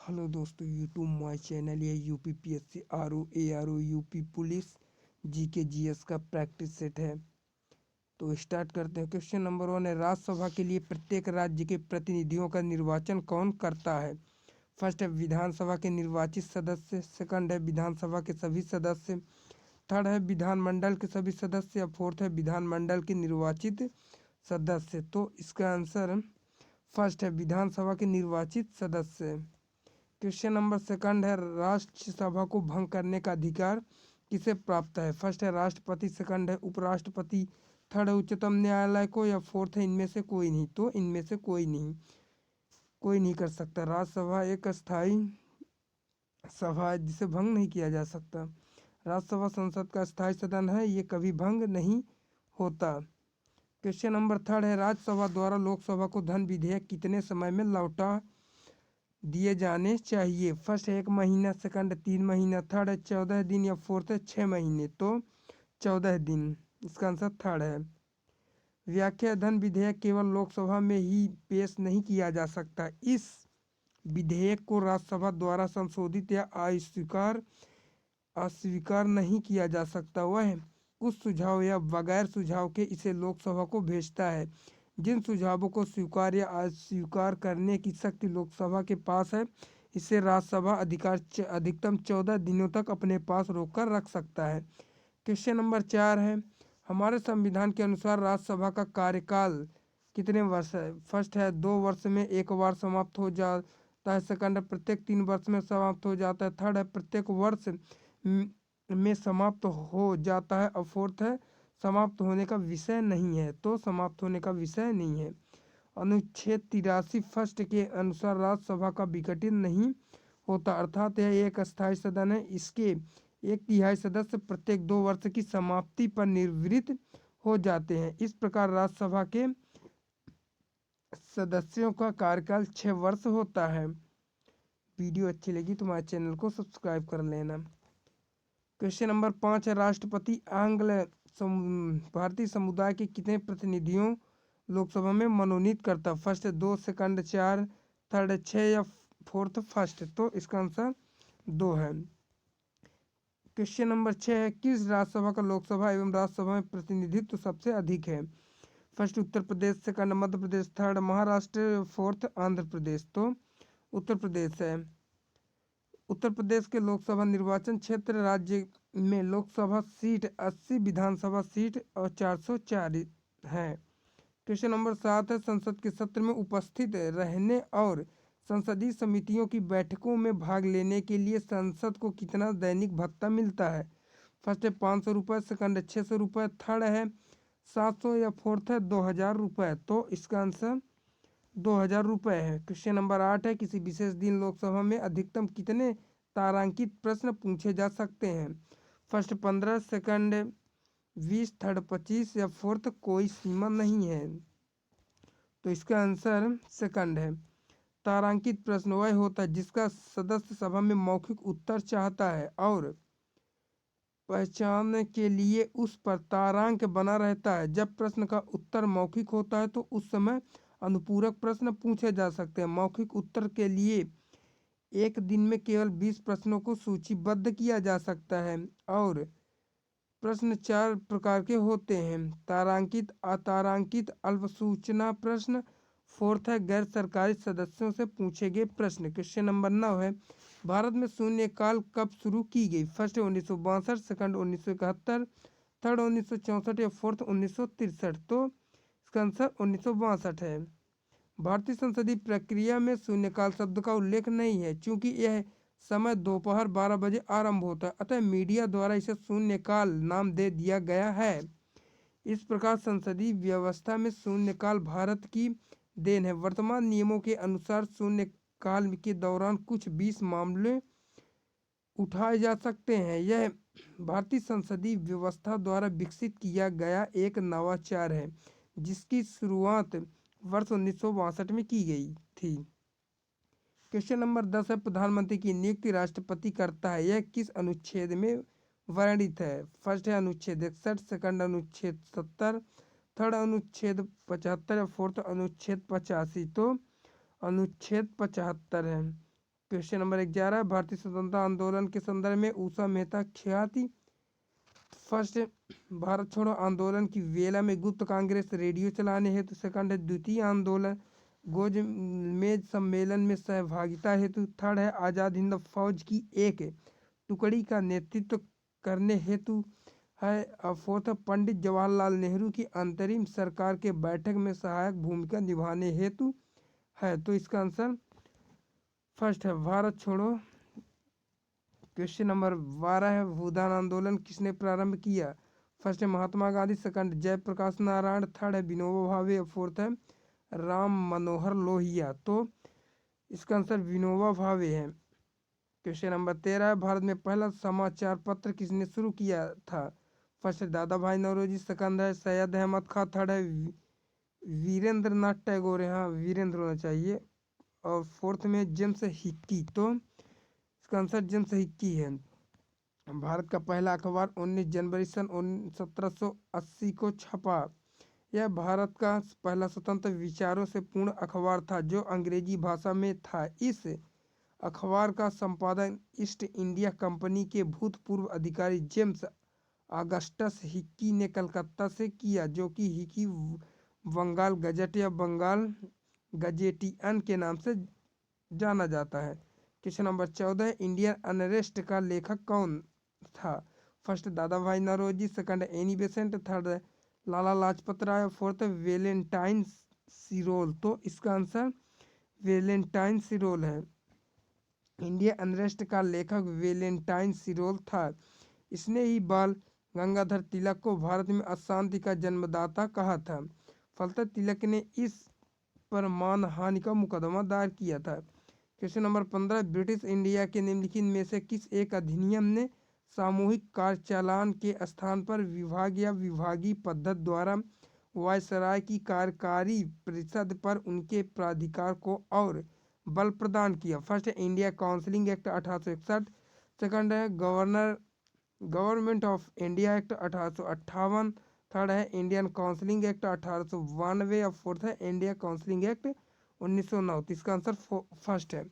Hello दोस्तों, YouTube my channel ये UPPSC RO UP police GK GS का practice set है। तो स्टार्ट करते हैं। क्वेश्चन नंबर 1 है, राज्यसभा के लिए प्रत्येक राज्य के प्रतिनिधियों का निर्वाचन कौन करता है? फर्स्ट है विधानसभा के निर्वाचित सदस्य, सेकंड है विधानसभा के सभी सदस्य, थर्ड है विधानमंडल के सभी सदस्य, या फोर्थ है विधानमंडल के निर्वाचित सदस्य। तो इसका आंसर फर्स्ट है विधानसभा के निर्वाचित सदस्य। क्वेश्चन नंबर सेकंड है, राज्यसभा को भंग करने का अधिकार किसे प्राप्त है? फर्स्ट है राष्ट्रपति, सेकंड है उपराष्ट्रपति, थर्ड है उच्चतम न्यायालय को, या फोर्थ है इनमें से कोई नहीं। तो इनमें से कोई नहीं कर सकता। राज्यसभा एक अस्थायी सभा है जिसे भंग नहीं किया जा सकता। राज्यसभा संसद का स्थायी सदन है, ये कभी भंग नहीं होता। क्वेश्चन नंबर थर्ड है, राज्यसभा द्वारा लोकसभा को धन विधेयक कितने समय में लौटा दिए जाने चाहिए? फर्स्ट है 1 महीना, सेकंड है 3 महीना, थर्ड है 14 दिन, या फोर्थ है 6 महीने। तो 14 दिन इसका आंसर थर्ड है। व्याख्या, धन विधेयक केवल लोकसभा में ही पेश नहीं किया जा सकता। इस विधेयक को राज्यसभा द्वारा संशोधित या अस्वीकार नहीं किया जा सकता। वह कुछ सुझाव या बगैर सुझाव के इसे लोकसभा को भेजता है। जिन सुझावों को स्वीकार या अस्वीकार करने की शक्ति लोकसभा के पास है, इसे राज्यसभा अधिकतम 14 दिनों तक अपने पास रोक रख सकता है। क्वेश्चन नंबर 4 है, हमारे संविधान के अनुसार राज्यसभा का कार्यकाल कितने वर्ष है? फर्स्ट है 2 वर्ष में एक बार समाप्त हो जाता है, सेकंड है प्रत्येक 3 वर्ष में समाप्त हो जाता है, थर्ड है प्रत्येक वर्ष में समाप्त हो जाता है, और फोर्थ है समाप्त होने का विषय नहीं है। तो समाप्त होने का विषय नहीं है। अनुच्छेद 83 फर्स्ट के अनुसार राज्यसभा का विघटन नहीं होता, अर्थात यह एक अस्थायी सदन है। इसके 1/3 सदस्य प्रत्येक 2 वर्ष की समाप्ति पर निवृत्त हो जाते हैं। इस प्रकार राज्यसभा के सदस्यों का कार्यकाल 6 वर्ष होता है। वीडियो अच्छी लगी तो हमारे चैनल को सब्सक्राइब कर लेना। क्वेश्चन नंबर 5 है, राष्ट्रपति भारतीय समुदाय के कितने प्रतिनिधियों लोकसभा में मनोनीत करता? फर्स्ट है 2, सेकंड 4, थर्ड 6, या फोर्थ फर्स्ट। तो इसका आंसर 2 है। क्वेश्चन नंबर 6 है, किस राज्यसभा का लोकसभा एवं राज्यसभा में प्रतिनिधित्व सबसे अधिक है? First Uttar Pradesh, second Madhya Pradesh, third Maharashtra, fourth Andhra Pradesh. तो उत्तर प्रदेश है। उत्तर प्रदेश के लोकसभा निर्वाचन क्षेत्र राज्य में लोकसभा सीट 80, विधानसभा सीट और 404 है। क्वेश्चन नंबर 7 है, संसद के सत्र में उपस्थित रहने और संसदीय समितियों की बैठकों में भाग लेने के लिए संसद को कितना दैनिक भत्ता मिलता है? फर्स्ट है 500 रुपये, सेकंड है 600 रुपये, थर्ड है 700, या फोर्थ है 2000 रुपये। तो इसका आंसर 2000 रुपये है। क्वेश्चन नंबर 8 है, किसी विशेष दिन लोकसभा में अधिकतम कितने तारांकित प्रश्न पूछे जा सकते हैं? फर्स्ट 15, सेकंड 20, थर्ड 25, या फोर्थ कोई सीमा नहीं है। तो इसका आंसर सेकंड है। तारांकित प्रश्न वह होता है जिसका सदस्य सभा में मौखिक उत्तर चाहता है और पहचान के लिए उस पर तारांक बना रहता है। जब प्रश्न का उत्तर मौखिक होता है तो उस समय अनुपूरक प्रश्न पूछे जा सकते हैं। मौखिक उत्तर के लिए एक दिन में केवल 20 प्रश्नों को सूचीबद्ध किया जा सकता है और प्रश्न 4 प्रकार के होते हैं: तारांकित, अतारांकित, अल्प सूचना प्रश्न, फोर्थ है गैर सरकारी सदस्यों से पूछे गए प्रश्न। क्वेश्चन नंबर 9 है, भारत में शून्यकाल कब शुरू की गई? फर्स्ट 1962, सेकंड 1971, थर्ड 1964, या फोर्थ 1963। तो इसका आंसर 1962 है। भारतीय संसदीय प्रक्रिया में शून्यकाल शब्द का उल्लेख नहीं है, चूंकि यह समय दोपहर 12 बजे आरंभ होता है, अतः मीडिया द्वारा इसे शून्यकाल नाम दे दिया गया है। इस प्रकार संसदीय व्यवस्था में शून्यकाल भारत की देन है। वर्तमान नियमों के अनुसार शून्यकाल के दौरान कुछ 20 मामले उठाए जा सकते हैं। यह भारतीय संसदीय व्यवस्था द्वारा विकसित किया गया एक नवाचार है जिसकी शुरुआत वर्ष 1962 में की गई थी। क्वेश्चन नंबर 10 है, प्रधानमंत्री की नियुक्ति राष्ट्रपति करता है, यह किस अनुच्छेद में वर्णित है? फर्स्ट है अनुच्छेद 61, सेकंड अनुच्छेद 70, थर्ड अनुच्छेद 75, या फोर्थ अनुच्छेद 85। तो अनुच्छेद 75 है। क्वेश्चन नंबर 11 भारतीय स्वतंत्रता आंदोलन के संदर्भ में ऊषा मेहता ख्याति। फर्स्ट, भारत छोड़ो आंदोलन की वेला में गुप्त कांग्रेस रेडियो चलाने हेतु। सेकंड है द्वितीय आंदोलन गोजमेज सम्मेलन में सहभागिता हेतु। थर्ड है आज़ाद हिंद फौज की एक टुकड़ी का नेतृत्व करने हेतु है। और फोर्थ, पंडित जवाहरलाल नेहरू की अंतरिम सरकार के बैठक में सहायक भूमिका निभाने हेतु है। तो इसका आंसर फर्स्ट है भारत छोड़ो। क्वेश्चन नंबर 12 है भूदान आंदोलन किसने प्रारंभ किया। फर्स्ट है महात्मा गांधी। सेकंड जयप्रकाश नारायण। थर्ड है विनोबा भावे। और फोर्थ है राम मनोहर लोहिया। तो इसका आंसर विनोबा भावे है। क्वेश्चन नंबर 13 है भारत में पहला समाचार पत्र किसने शुरू किया था। फर्स्ट है दादा भाई नौरोजी। सेकंड है सैयद अहमद खां। थर्ड है वीरेंद्र नाथ टैगोर, यहाँ वीरेंद्र होना चाहिए। और फोर्थ में जेम्स हिक्की। तो इसका आंसर जेम्स हिक्की है। भारत का पहला अखबार 19 जनवरी सन 1780 को छपा। यह भारत का पहला स्वतंत्र विचारों से पूर्ण अखबार था जो अंग्रेजी भाषा में था। इस अखबार का संपादन ईस्ट इंडिया कंपनी के भूतपूर्व अधिकारी जेम्स ऑगस्टस हिक्की ने कलकत्ता से किया, जो कि हिक्की बंगाल गजट या बंगाल गजेटियन के नाम से जाना जाता है। क्वेश्चन नंबर 14 इंडियन अनरेस्ट का लेखक कौन था। First Dadabhai Naoroji. Second Annie Besant. Third Lala Lajpat Rai. Fourth Valentine Chirol. तो इसका आंसर वेलेंटाइन सिरोल है। इंडियन अनरेस्ट का लेखक वेलेंटाइन सिरोल था। इसने ही बाल गंगाधर तिलक को भारत में अशांति का जन्मदाता कहा था। फलतः तिलक ने इस पर मानहानि का मुकदमा दायर किया था। क्वेश्चन नंबर 15 ब्रिटिश इंडिया के निम्नलिखित में से किस एक अधिनियम ने सामूहिक कार्यचालान के स्थान पर विभाग या विभागीय पद्धति द्वारा वायसराय की कार्यकारी परिषद पर उनके प्राधिकार को और बल प्रदान किया। फर्स्ट है इंडिया काउंसिलिंग एक्ट 1861। सेकंड है government of India act 1858। Third है इंडियन काउंसिलिंग एक्ट 1892। और फोर्थ है इंडिया काउंसिलिंग एक्ट 1909। तो इसका आंसर फर्स्ट है।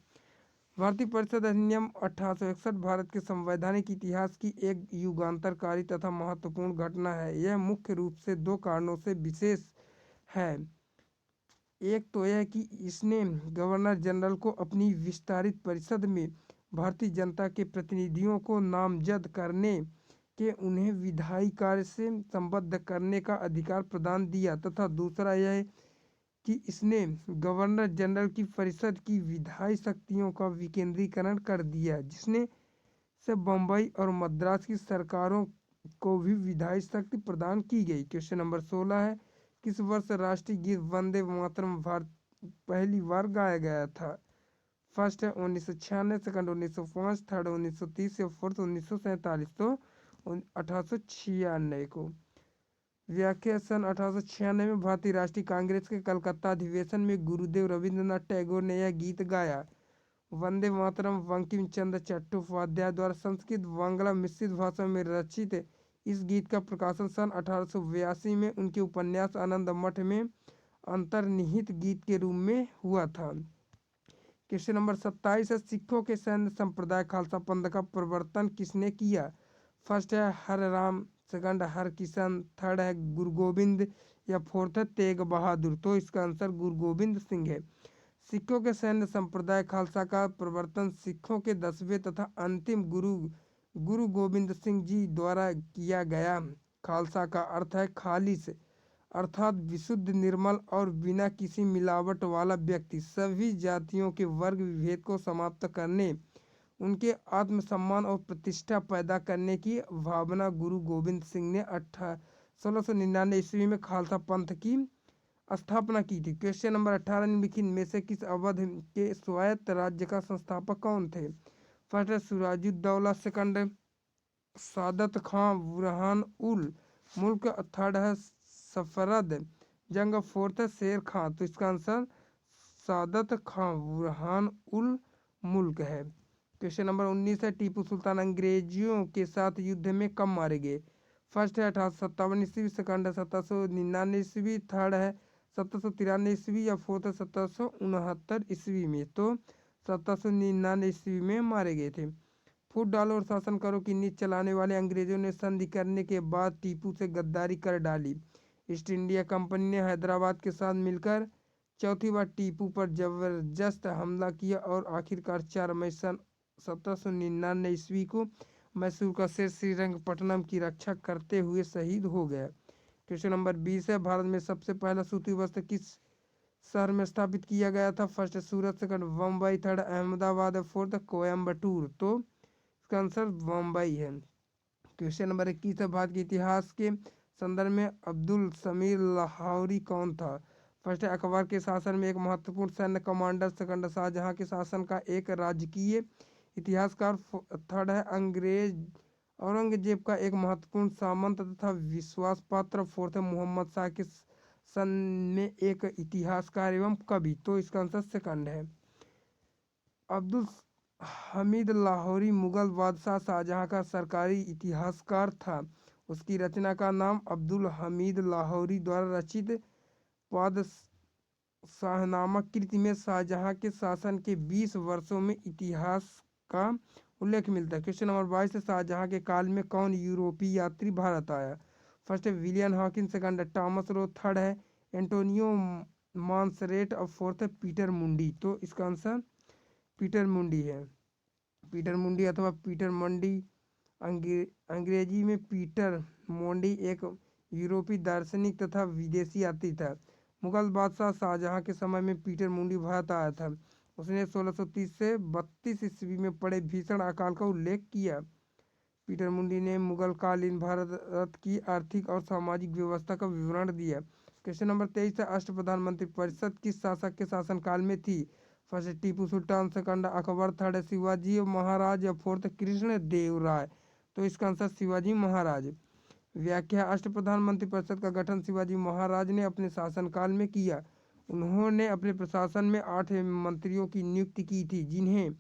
भारतीय परिषद अधिनियम 1861 भारत के संवैधानिक इतिहास की एक युगांतरकारी तथा महत्वपूर्ण घटना है। यह मुख्य रूप से दो कारणों से विशेष है। एक तो यह कि इसने गवर्नर जनरल को अपनी विस्तारित परिषद में भारतीय जनता के प्रतिनिधियों को नामजद करने के उन्हें विधायी कार्य से संबद्ध करने का अधिकार प्रदान दिया, तथा दूसरा यह कि इसने गवर्नर जनरल की परिषद की विधायी शक्तियों का विकेंद्रीकरण कर दिया, जिसने से बम्बई और मद्रास की सरकारों को भी विधायी शक्ति प्रदान की गई। क्वेश्चन नंबर 16 है किस वर्ष राष्ट्रीय गीत वंदे मातरम भारत पहली बार गाया गया था। फर्स्ट है 1996। सेकंड 1905। थर्ड 1930। या फोर्थ 1947। तो 1896 को। व्याख्या सन 1896 में भारतीय राष्ट्रीय कांग्रेस के कलकत्ता अधिवेशन में गुरुदेव रविंद्रनाथ टैगोर ने यह गीत गाया। वंदे मातरम बंकिम चंद्र चट्टोपाध्याय द्वारा संस्कृत बांग्ला मिश्रित भाषा में रचित इस गीत का प्रकाशन सन 1882 में उनके उपन्यास आनंद मठ में अंतर्निहित गीत के रूप में हुआ था। क्वेश्चन नंबर 27 है सिखों के सैन्य संप्रदाय खालसा पंथ का प्रवर्तन किसने किया। फर्स्ट है हर राम। सेकंड हर किशन। थर्ड है गुरु गोविंद। या फोर्थ है तेग बहादुर। तो इसका आंसर गुरु गोविंद सिंह है। सिखों के सैन्य संप्रदाय खालसा का प्रवर्तन सिखों के 10वें तथा अंतिम गुरु गोविंद सिंह जी द्वारा किया गया। खालसा का अर्थ है खालिस, अर्थात विशुद्ध, निर्मल और बिना किसी मिलावट वाला व्यक्ति। सभी जातियों के वर्ग विभेद को समाप्त करने, उनके आत्मसम्मान और प्रतिष्ठा पैदा करने की भावना गुरु गोविंद सिंह ने 1699 ईस्वी में खालसा पंथ की स्थापना की थी। क्वेश्चन नंबर 18 निम्नलिखित में से किस अवध के स्वायत्त राज्य का संस्थापक कौन थे। फर्स्ट है सिराजुद्दौला। सेकंड सादत खां बुरहान उल मुल्क। थर्ड है सफरद जंग। फोर्थ है शेर खां। तो इसका आंसर सादत खां बुरहान उल मुल्क है। क्वेश्चन नंबर 19 है टीपू सुल्तान अंग्रेजियों के साथ युद्ध में कब मारे गए। फर्स्ट है 1857 ईस्वी। सेकंड है 1799 ईस्वी। थर्ड है 1793 ईस्वी। या फोर्थ है 1769 ईस्वी में। तो 1799 ईस्वी में मारे गए थे। फूट डालो और शासन करो की नीति चलाने वाले अंग्रेजों ने संधि करने के बाद टीपू से गद्दारी कर डाली। ईस्ट इंडिया कंपनी ने हैदराबाद के साथ मिलकर चौथी बार टीपू पर जबरदस्त हमला किया और आखिरकार 4 मई सन 1799 ईस्वी को मैसूर का शेर श्रीरंगपट्टनम की रक्षा करते हुए शहीद हो गया। क्वेश्चन नंबर 20 है, भारत में सबसे पहला सूती वस्त्र किस शहर में स्थापित किया गया था? First Surat, second Bombay, third Ahmedabad, fourth Coimbatore. तो इसका आंसर बम्बई है। क्वेश्चन नंबर 21 है, भारत के इतिहास के संदर्भ में अब्दुल समीर लाहौरी कौन था? फर्स्ट है अकबर के शासन में एक महत्वपूर्ण सैन्य कमांडर, सेकंड शाहजहां के शासन का एक राजकीय इतिहासकार, थर्ड है अंग्रेज औरंगजेब का एक महत्वपूर्ण सामंत तथा विश्वास पात्र, फोर्थ है मोहम्मद शाह के सन में एक इतिहासकार एवं कवि। तो इसका आंसर सेकंड है। अब्दुल हमीद लाहौरी मुगल बादशाह शाहजहां का सरकारी इतिहासकार था। उसकी रचना का नाम अब्दुल हमीद लाहौरी द्वारा रचित पादशाहनामा कृति में शाहजहां के शासन के 20 वर्षों में इतिहास का उल्लेख मिलता है। क्वेश्चन नंबर 22 है, शाहजहां के काल में कौन यूरोपीय यात्री भारत आया? फर्स्ट है विलियम हॉकिंस, सेकंड है टॉमस रो, थर्ड है एंटोनियो मॉन्सरेट और फोर्थ है पीटर मुंडी। तो इसका आंसर पीटर मुंडी है। पीटर मुंडी अथवा पीटर मंडी, अंग्रेजी में पीटर मोंडी, एक यूरोपीय दार्शनिक तथा विदेशी यात्री था। मुगल बादशाह शाहजहां के समय में पीटर मुंडी भारत आया था। उसने 1630 से 32 ईस्वी में पड़े भीषण अकाल का उल्लेख किया। पीटर मुंडी ने मुगल कालीन भारत की आर्थिक और सामाजिक व्यवस्था का विवरण दिया। क्वेश्चन नंबर 23 है, अष्टप्रधान मंत्रिपरिषद किस शासक के शासनकाल में थी? First Tipu Sultan, second Akbar, third Shivaji Maharaj या फोर्थ कृष्ण देव राय। तो इसका आंसर शिवाजी महाराज। व्याख्या, अष्टप्रधान मंत्रिपरिषद का गठन शिवाजी महाराज ने अपने शासनकाल में किया। उन्होंने अपने प्रशासन में 8 मंत्रियों की नियुक्ति की थी जिन्हें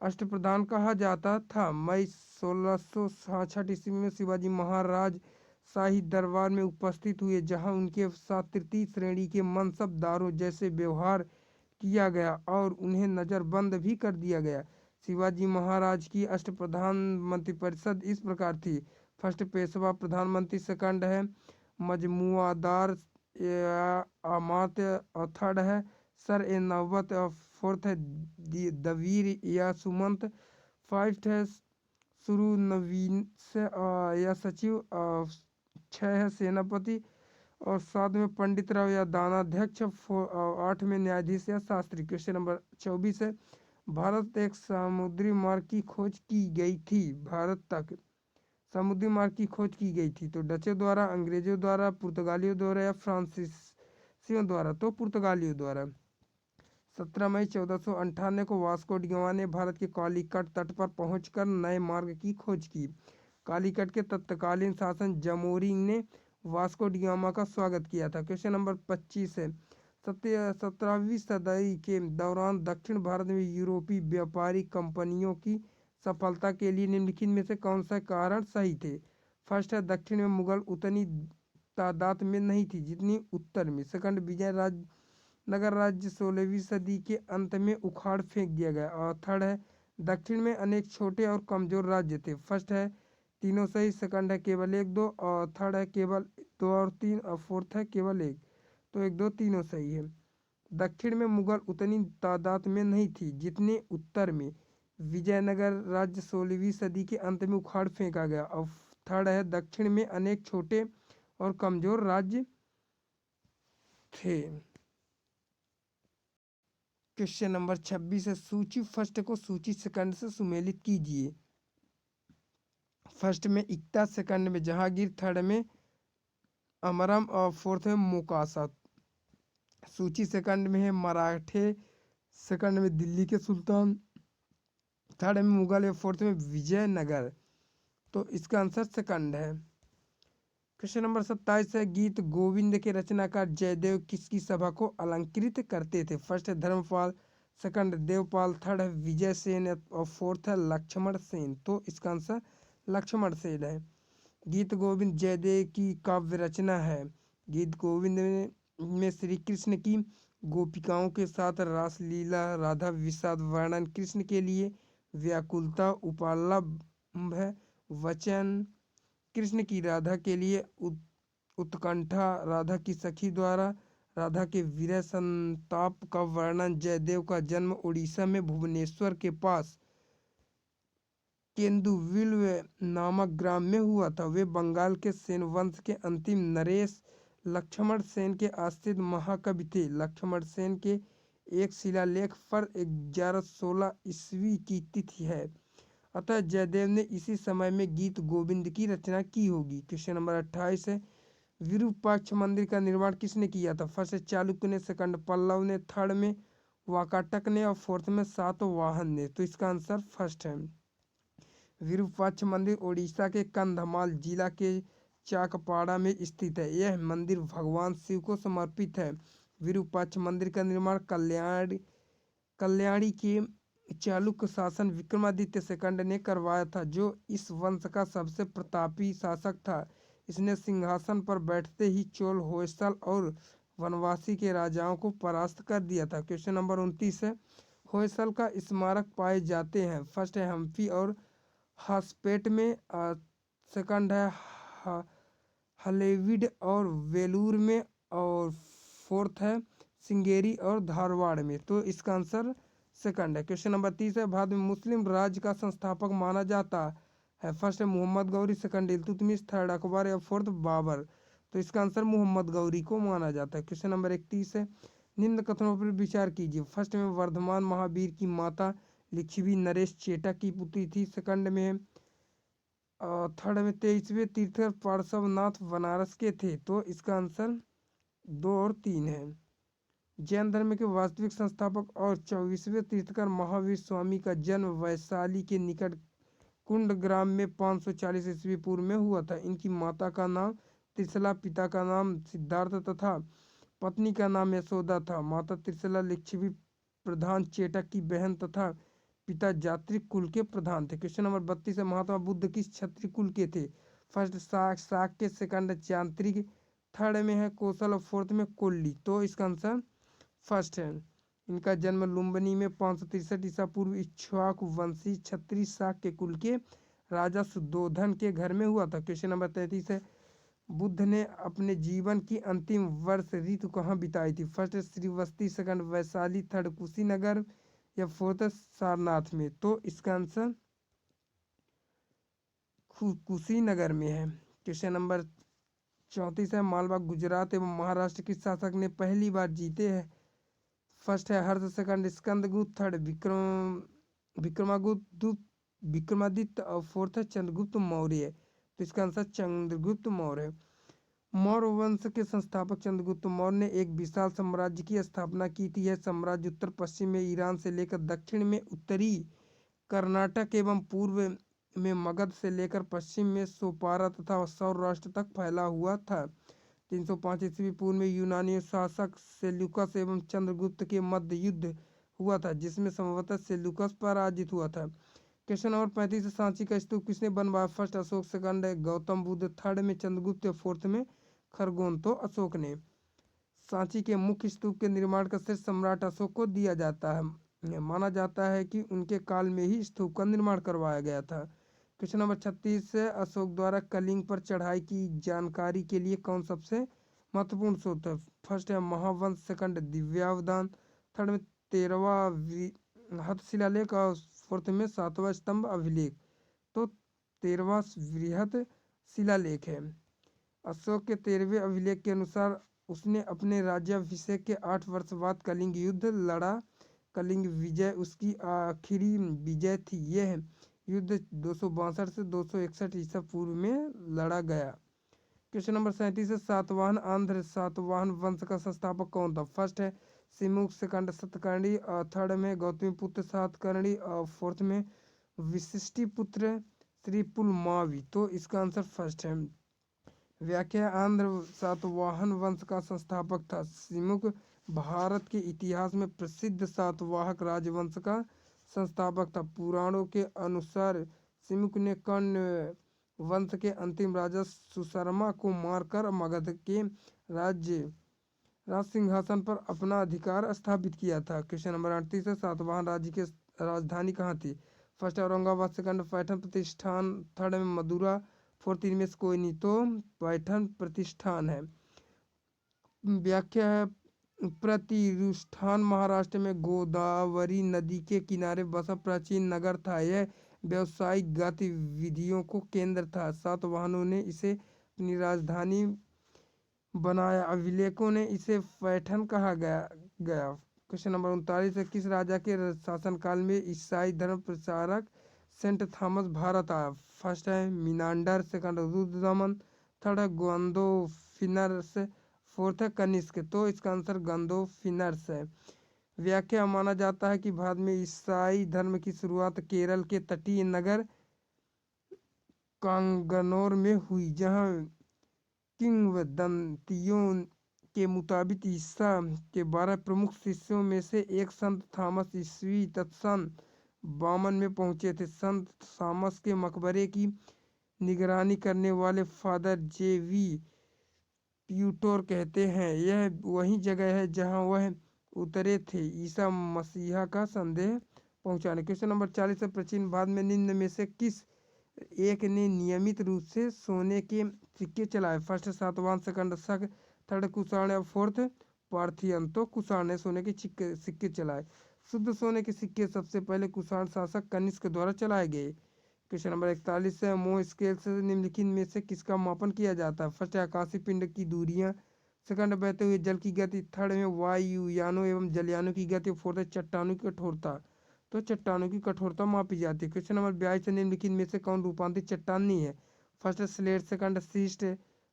अष्टप्रधान कहा जाता था। मई 1666 ईस्वी में शिवाजी महाराज शाही दरबार में उपस्थित हुए जहां उनके साथ तृतीय श्रेणी के मनसबदारों जैसे व्यवहार किया गया और उन्हें नज़रबंद भी कर दिया गया। शिवाजी महाराज की अष्टप्रधान मंत्रिपरिषद इस प्रकार थी। फर्स्ट पेशवा प्रधानमंत्री, सेकंड है मजमुआदार अमात्य और थर्ड है सर ए नौबत और फोर्थ है दवीर या सुमंत, फिफ्थ है सुरु नवीन से या सचिव और 6 है सेनापति और 7 में पंडित राव या दानाध्यक्ष, 8 में न्यायाधीश या शास्त्री। क्वेश्चन नंबर 24 है, भारत एक समुद्री मार्ग की खोज की गई थी। भारत तक समुद्री मार्ग की खोज की गई थी तो डचों द्वारा, अंग्रेजों द्वारा, पुर्तगालियों द्वारा या फ्रांसीसियों द्वारा? तो पुर्तगालियों द्वारा। 17 मई 1498 को वास्को डी गामा ने भारत के कालीकट तट पर पहुंचकर नए मार्ग की खोज की। कालीकट के तत्कालीन शासक जमोरी ने वास्को डी गामा का स्वागत किया था। क्वेश्चन नंबर 25 है, 17वीं सदी के दौरान दक्षिण भारत में यूरोपीय व्यापारी कंपनियों की सफलता के लिए निम्नलिखित में से कौन सा कारण सही थे? फर्स्ट है दक्षिण में मुगल उतनी तादाद में नहीं थी जितनी उत्तर में। सेकंड, विजयनगर राज्य 16वीं सदी के अंत में उखाड़ फेंक दिया गया। और थर्ड है दक्षिण में अनेक छोटे और कमजोर राज्य थे। फर्स्ट है तीनों सही, सेकंड है केवल 1 2 और थर्ड है केवल 2 और 3 और फोर्थ है केवल 1। तो 1 2 तीनों सही है। दक्षिण में मुगल उतनी तादाद में नहीं थी जितने उत्तर में। विजयनगर राज्य 16वीं सदी के अंत में उखाड़ फेंका गया। और थर्ड है दक्षिण में अनेक छोटे और कमजोर राज्य थे। क्वेश्चन नंबर 26 है, सूची फर्स्ट को सूची सेकंड से सुमेलित कीजिए। फर्स्ट में इक्ता, सेकंड में जहांगीर, थर्ड में अमरम और फोर्थ में मोकासा। सूची सेकंड में है मराठे, सेकंड में दिल्ली के सुल्तान, थर्ड में मुगल और फोर्थ में विजयनगर। तो इसका आंसर सेकंड है। क्वेश्चन नंबर 27 है, गीत गोविंद के रचनाकार जयदेव किसकी सभा को अलंकृत करते थे? फर्स्ट है धर्मपाल, सेकंड देवपाल, थर्ड है विजय सेन और फोर्थ है लक्ष्मण सेन। तो इसका आंसर लक्ष्मण सेन है। गीत गोविंद जयदेव की काव्य रचना है। गीत गोविंद में श्री कृष्ण की गोपिकाओं के साथ रासलीला, राधा विषाद वर्णन, कृष्ण के लिए व्याकुलता, उपालंभ वचन, कृष्ण की राधा के लिए उत्कंठा, राधा की सखी द्वारा राधा के विरह संताप का वर्णन। जयदेव का जन्म उड़ीसा में भुवनेश्वर के पास केंदुविल्व नामक ग्राम में हुआ था। वे बंगाल के सेन वंश के अंतिम नरेश लक्ष्मण सेन के आश्रित महाकवि थे। लक्ष्मण सेन के एक शिलालेख पर 1116 ईस्वी की तिथि है, अतः जयदेव ने इसी समय में गीत गोविंद की रचना की होगी। क्वेश्चन नंबर 28 है, विरूपाक्ष मंदिर का निर्माण किसने किया था? फर्स्ट है चालुक्य ने, सेकंड पल्लव ने, थर्ड में वाकाटक ने और फोर्थ में सातवाहन ने। तो इसका आंसर फर्स्ट है। विरूपाक्ष मंदिर उड़ीसा के कंधमाल जिला के चाकपाड़ा में स्थित है। यह मंदिर भगवान शिव को समर्पित है। विरूपाक्ष मंदिर का निर्माण कल्याणी के चालुक्य शासन विक्रमादित्य सेकंड ने करवाया था, जो इस वंश का सबसे प्रतापी शासक था। इसने सिंहासन पर बैठते ही चोल, होयसल और वनवासी के राजाओं को परास्त कर दिया था। क्वेश्चन नंबर 29 है, होयसल का स्मारक पाए जाते हैं। फर्स्ट है हम्पी और हासपेट में, सेकंड है हलेविड और वेलूर में, और फोर्थ है सिंगेरी और धारवाड़ में। तो इसका आंसर सेकंड है। क्वेश्चन नंबर 30 है, भारत में मुस्लिम राज्य का संस्थापक माना जाता है। फर्स्ट है मोहम्मद गौरी, सेकंड इल्तुतमिश, थर्ड अकबर या फोर्थ बाबर। तो इसका आंसर मोहम्मद गौरी को माना जाता है। क्वेश्चन नंबर 31 है, निम्न कथनों पर विचार कीजिए। फर्स्ट में वर्धमान महावीर की माता लिच्छवी नरेश चेटा की पुत्री थी। सेकंड में थर्ड में 23वें तीर्थकर पार्श्वनाथ बनारस के थे। तो इसका आंसर 2 और 3 है। जैन धर्म के वास्तविक संस्थापक और 24वें तीर्थकर महावीर स्वामी का जन्म वैशाली के निकट कुंड ग्राम में 540 ईस्वी पूर्व में हुआ था। इनकी माता का नाम त्रिशला, पिता का नाम सिद्धार्थ तथा पत्नी का नाम यशोदा था। माता त्रिशला लिच्छवी प्रधान चेटक की बहन तथा पिता जात्रिक कुल के प्रधान थे। क्वेश्चन नंबर 32 है, महात्मा बुद्ध किस क्षत्रिय कुल के थे? फर्स्ट शाक्य, सेकंड चांत्रिक, थर्ड में है कौशल और फोर्थ में कोल्ली। तो इसका आंसर फर्स्ट है। इनका जन्म लुम्बिनी में 563 ईसा पूर्व इक्ष्वाकु वंशी क्षत्रिय शाक्य कुल के राजा सुद्धोधन के घर में हुआ था। क्वेश्चन नंबर 33 है, बुद्ध ने अपने जीवन की अंतिम वर्ष ऋतु कहाँ बिताई थी? First Shravasti, second Vaishali, third Kushinagar या फोर्थ सारनाथ में। तो इसका आंसर कुशीनगर में है। क्वेश्चन नंबर 34 है, मालवा गुजरात एवं महाराष्ट्र किस शासक ने पहली बार जीते हैं? फर्स्ट है हर्ष, सेकंड स्कंदगुप्त, थर्ड विक्रमादित्य और फोर्थ है चंद्रगुप्त मौर्य। तो इसका आंसर चंद्रगुप्त मौर्य है। मौर्य वंश के संस्थापक चंद्रगुप्त मौर्य ने एक विशाल साम्राज्य की स्थापना की थी। यह साम्राज्य उत्तर पश्चिम में ईरान से लेकर दक्षिण में उत्तरी कर्नाटक एवं पूर्व में मगध से लेकर पश्चिम में सोपारा तथा सौराष्ट्र तक फैला हुआ था। 305 ईस्वी पूर्व में यूनानी शासक सेल्यूकस एवं चंद्रगुप्त के मध्य युद्ध हुआ था, जिसमें संभवतः सेल्यूकस पराजित हुआ था। क्वेश्चन नंबर 35, सांची का स्तूप किसने बनवाया? फर्स्ट अशोक, सेकंड है गौतम बुद्ध, थर्ड में चंद्रगुप्त, फोर्थ में खरगोन। तो अशोक ने। सांची के मुख्य स्तूप के निर्माण का श्रेय सम्राट अशोक को दिया जाता है। माना जाता है कि उनके काल में ही स्तूप का निर्माण करवाया गया था। क्वेश्चन नंबर 36 है, अशोक द्वारा कलिंग पर चढ़ाई की जानकारी के लिए कौन सबसे महत्वपूर्ण स्रोत है? फर्स्ट है महावंश, सेकंड दिव्यावदान, थर्ड में 13वां हस्तशिलालेख और फोर्थ में 7वां स्तंभ अभिलेख। तो 13वां वृहत शिलालेख है। अशोक के 13वें अभिलेख के अनुसार उसने अपने राज्याभिषेक के 8 वर्ष बाद कलिंग युद्ध लड़ा। कलिंग विजय उसकी आखिरी विजय थी। यह युद्ध 262 से 261 ईसा पूर्व में लड़ा गया। क्वेश्चन नंबर 37 है, सातवाहन आंध्र सातवाहन वंश का संस्थापक कौन था? फर्स्ट है सिमुक, सेकंड सतकर्णी, थर्ड में गौतमीपुत्र सातकर्णी और फोर्थ में विशिष्टिपुत्र श्री पुलमावी। तो इसका आंसर फर्स्ट है। व्याख्या, आंध्र सातवाहन वंश का संस्थापक था। सिमुक भारत के इतिहास में प्रसिद्ध सातवाहक राजवंश का संस्थापक था। पुराणों के अनुसार सिमुक ने कर्ण वंश के अंतिम राजा सुशर्मा को मारकर मगध के राज सिंहासन पर अपना अधिकार स्थापित किया था। क्वेश्चन नंबर 38 है, सातवाहन राज्य की राजधानी कहाँ थी? फर्स्ट है औरंगाबाद, सेकंड पैठन प्रतिष्ठान, थर्ड है मदुरा, फोर्थ इनमें से कोई नहीं, तो पैठन प्रतिष्ठान है। व्याख्या है, प्रतिष्ठान महाराष्ट्र में गोदावरी नदी के किनारे बसा प्राचीन नगर था। यह व्यावसायिक गतिविधियों को केंद्र था। सातवाहनों ने इसे अपनी राजधानी बनाया। अभिलेखों ने इसे पैठन कहा गया। क्वेश्चन नंबर 39 है, किस राजा के शासनकाल में ईसाई धर्म प्रचारक सेंट थॉमस भारत आया? फर्स्ट है मिनांडर, सेकंड रुद्रदमन, थर्ड है गोंदोफिनर्स, फोर्थ है कनिष्क। तो इसका आंसर गोंदोफिनर्स है। व्याख्या माना जाता है कि भारत में ईसाई धर्म की शुरुआत केरल के तटीय नगर कांगनौर में हुई, जहां किंवदंतियों के मुताबिक ईसा के 12 प्रमुख शिष्यों में से एक संत थॉमस ईस्वी सन 52 में पहुंचे थे। संत थॉमस के मकबरे की निगरानी करने वाले फादर जे.वी. प्यूटोर कहते हैं यह वही जगह है जहां वह उतरे थे ईसा मसीहा का संदेश पहुंचाने। क्वेश्चन नंबर 40 है, प्राचीन भारत में निम्न में से किस एक ने नियमित रूप से सोने के सिक्के चलाए? फर्स्ट सातवाहन, सेकंड शक, थर्ड कुषाण या फोर्थ पार्थियन। तो कुषाण ने सोने के सिक्के चलाए। शुद्ध सोने के सिक्के सबसे पहले कुषाण शासक कनिष्क द्वारा चलाए गए। क्वेश्चन नंबर 41 है, मोह स्केल से निम्नलिखित में से किसका मापन किया जाता है? फर्स्ट है आकाशीय पिंड की दूरियां, सेकंड बहते हुए जल की गति, थर्ड में वायुयानों एवं जलयानों की गति, फोर्थ है चट्टानों की कठोरता। तो चट्टानों की कठोरता मापी जाती है। क्वेश्चन नंबर 42 से निम्नलिखित में से कौन रूपांतरित चट्टान नहीं है? फर्स्ट है स्लेट, सेकंड सीस्ट,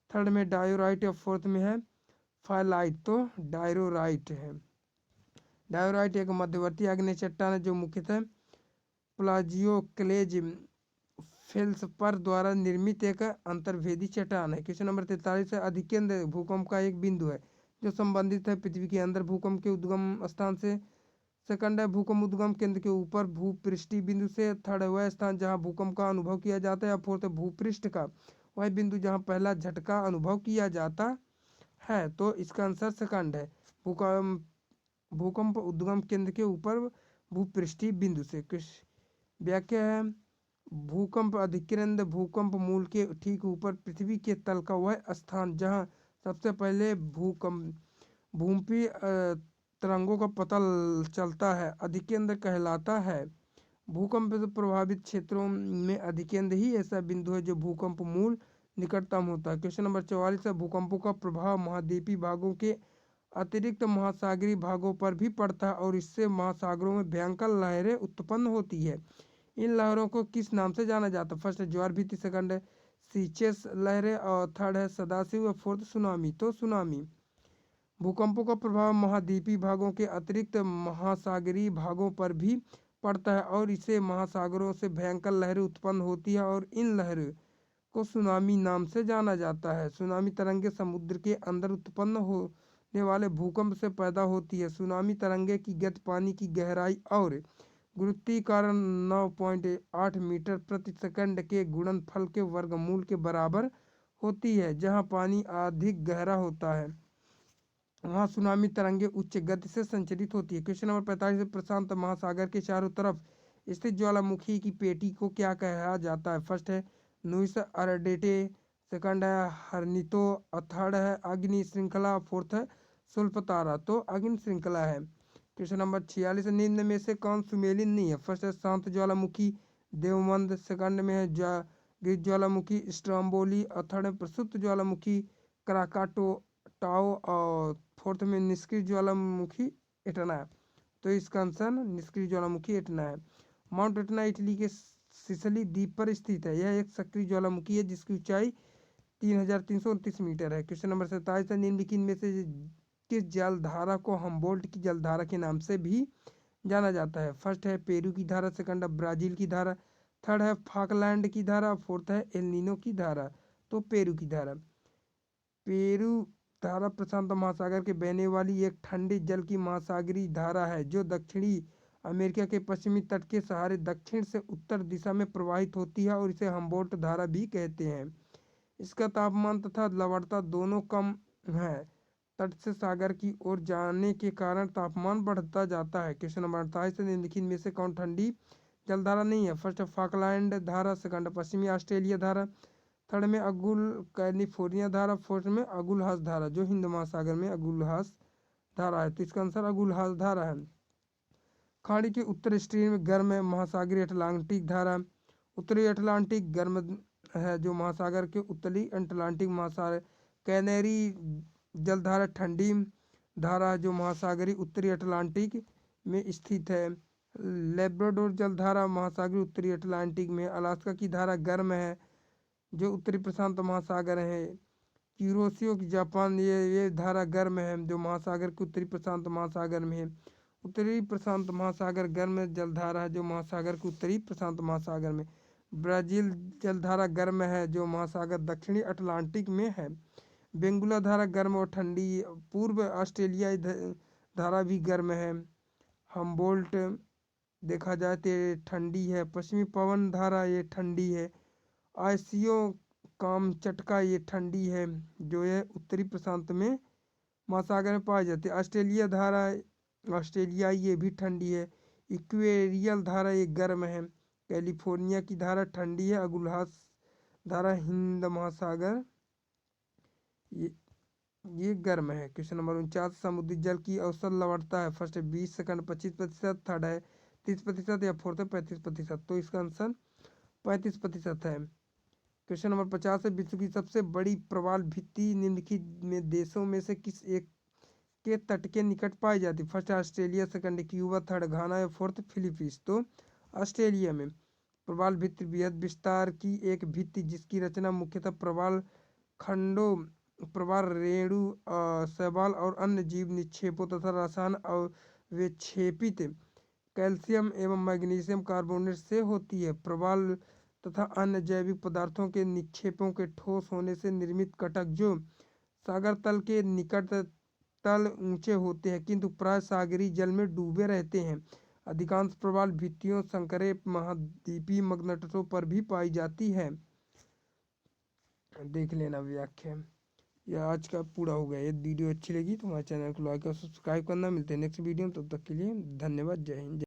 थर्ड में डायोराइट और फोर्थ में है फाइलाइट। तो डायरोराइट है। डायोराइट एक मध्यवर्ती आग्नेय चट्टान है जो मुख्यतः प्लाजियोक्लेज फेल्सपर द्वारा निर्मित एक अंतर्वेदी चट्टान है। क्वेश्चन नंबर 43 है, अधिकेंद्र भूकंप का एक बिंदु है जो संबंधित है पृथ्वी के अंदर भूकंप के उद्गम स्थान से। सेकंड है भूकंप उद्गम केंद्र के ऊपर भूपृष्ठीय बिंदु से। थर्ड है वह स्थान जहां भूकंप का अनुभव किया जाता है। या फोर्थ है भूपृष्ठ का वह बिंदु जहां पहला झटका अनुभव किया जाता है। तो इसका आंसर सेकंड है, भूकंप भूकंप उद्गम केंद्र के ऊपर भूपृष्ठीय बिंदु से। व्याख्या है, भूकंप अधिकेंद्र भूकंप मूल के ठीक ऊपर पृथ्वी के तल का वह स्थान जहां सबसे पहले भूमि तरंगों का पता चलता है अधिकेंद्र कहलाता है। भूकंप से प्रभावित क्षेत्रों में अधिकेंद्र ही ऐसा बिंदु है जो भूकंप मूल निकटतम होता है। क्वेश्चन नंबर 44 है, भूकंपों का प्रभाव महाद्वीपीय भागों के अतिरिक्त महासागरीय भागों पर भी पड़ता है और इससे महासागरों में भयंकर लहरें उत्पन्न होती है। इन लहरों को किस नाम से जाना जाता है? फर्स्ट है ज्वार भीति, सेकंड है सीचेस लहरें और थर्ड है सदाशिव और फोर्थ सुनामी। तो सुनामी। भूकंपों का प्रभाव महाद्वीपीय भागों के अतिरिक्त महासागरीय भागों पर भी पड़ता है और इससे महासागरों से भयंकर लहरें उत्पन्न होती है और इन लहरों को सुनामी नाम से जाना जाता है। सुनामी तरंगे समुद्र के अंदर उत्पन्न होने वाले भूकंप से पैदा होती है। सुनामी तरंगे की गति पानी की गहराई और गुरुत्वाकर्षण 9.8 मीटर प्रति सेकंड के गुणनफल के वर्गमूल के बराबर होती है। जहां पानी अधिक गहरा होता है वहां सुनामी तरंगे उच्च गति से संचरित होती है। क्वेश्चन नंबर 45, प्रशांत महासागर के चारों तरफ स्थित ज्वालामुखी की पेटी को क्या कहा जाता है? फर्स्ट है नुइस अर्डेटे, सेकंड है हरनितो, थर्ड है अग्नि श्रृंखला, फोर्थ है सुल्फतारा। तो अग्नि श्रृंखला है। क्वेश्चन नंबर 46, निम्न में से कौन सुमेलिन नहीं है? फर्स्ट है शांत ज्वालामुखी देवमंद, सेकंड में है गिर ज्वालामुखी स्ट्रम्बोली और थर्ड है प्रसुप्त ज्वालामुखी कराकाटो टाओ और फोर्थ में निष्क्रिय ज्वालामुखी एटना। तो इसका आंसर निष्क्रिय ज्वालामुखी एटना है। माउंट एटना इटली के सिसिली द्वीप पर स्थित है। यह एक सक्रिय ज्वालामुखी है जिसकी ऊंचाई 3329 मीटर है। क्वेश्चन नंबर 27 है, निम्नलिखित में से किस जलधारा को हम्बोल्ट की जलधारा के नाम से भी जाना जाता है? फर्स्ट है पेरू की धारा, सेकंड है ब्राजील की धारा, थर्ड है फाकलैंड की धारा, फोर्थ है एल नीनो की धारा। तो पेरू की धारा। पेरू धारा प्रशांत महासागर के बहने वाली एक ठंडे जल की महासागरीय धारा है जो दक्षिणी अमेरिका के पश्चिमी तट के सहारे दक्षिण से उत्तर दिशा में प्रवाहित होती है और इसे हम्बोल्ट धारा भी कहते हैं। इसका तापमान तथा लवणता दोनों कम है। तट से सागर की ओर जाने के कारण तापमान बढ़ता जाता है। क्वेश्चन नंबर 28 निम्नलिखित में से कौन ठंडी जलधारा नहीं है? फर्स्ट फाकलैंड धारा, सेकंड पश्चिमी ऑस्ट्रेलिया धारा, थर्ड में अगुल कैलिफोर्निया धारा, फोर्थ में अगुलहास धारा जो हिंद महासागर में अगुलहास धारा है। तो इसका आंसर अगुलहास धारा है। खाड़ी के उत्तर स्ट्रीम में गर्म है महासागरीय अटलांटिक धारा, उत्तरी अटलांटिक गर्म है जो महासागर के उत्तरी अटलांटिक महासागर। कैनरी जलधारा ठंडी धारा है जो महासागरीय उत्तरी अटलांटिक में स्थित है। लेब्राडोर जलधारा महासागरीय उत्तरी अटलांटिक में। अलास्का की धारा गर्म है जो उत्तरी प्रशांत महासागर है। क्यूरोसियो की जापान ये धारा गर्म है जो महासागर के उत्तरी प्रशांत महासागर में है। उत्तरी प्रशांत महासागर गर्म जलधारा है जो महासागर के उत्तरी प्रशांत महासागर में। ब्राजील जलधारा गर्म है जो महासागर दक्षिणी अटलांटिक में है। बेंगुला धारा गर्म और ठंडी। पूर्व ऑस्ट्रेलियाई धारा भी गर्म है। हम्बोल्ट देखा जाए तो ये ठंडी है। पश्चिमी पवन धारा ये ठंडी है। आइसियो कामचटका ये ठंडी है जो है उत्तरी प्रशांत में महासागर में पाई जाती है। ऑस्ट्रेलिया धारा ऑस्ट्रेलियाई ये भी ठंडी है। इक्वेरियल धारा ये गर्म है। कैलिफोर्निया की धारा ठंडी है। अगुलहास धारा हिंद महासागर ये गर्म है। क्वेश्चन नंबर 49 समुद्री जल की औसत लवणता है? फर्स्ट है 20, सेकंड 25%, थर्ड है 30% या फोर्थ है 35%। तो इसका आंसर 35% है। क्वेश्चन नंबर 50 है विश्व की सबसे बड़ी प्रवाल भित्ति निम्नलिखित में देशों में से किस एक के तट के निकट पाई जाती? First Australia, second Cuba, third Ghana या फोर्थ फिलीपींस। तो ऑस्ट्रेलिया में प्रवाल भित्ति बृहद विस्तार की एक भित्ति जिसकी रचना मुख्यतः प्रवाल खंडों, प्रवाल रेणु, शैवाल और अन्य जीव निक्षेपों तथा रसायन अवक्षेपित कैल्शियम एवं मैग्नीशियम कार्बोनेट से होती है। प्रवाल तथा अन्य जैविक पदार्थों के निक्षेपों के ठोस होने से निर्मित कटक जो सागर तल के निकट तल ऊंचे होते हैं किंतु प्राय सागरीय जल में डूबे रहते हैं। अधिकांश प्रवाल भित्तियों संकरे महाद्वीपीय मग्नतटों पर भी पाई जाती है। देख लेना व्याख्या। यह आज का पूरा हो गया। यदि वीडियो अच्छी लगी तो हमारे चैनल को लाइक और सब्सक्राइब करना। मिलते हैं नेक्स्ट वीडियो में, तब तक के लिए धन्यवाद। जय हिंद।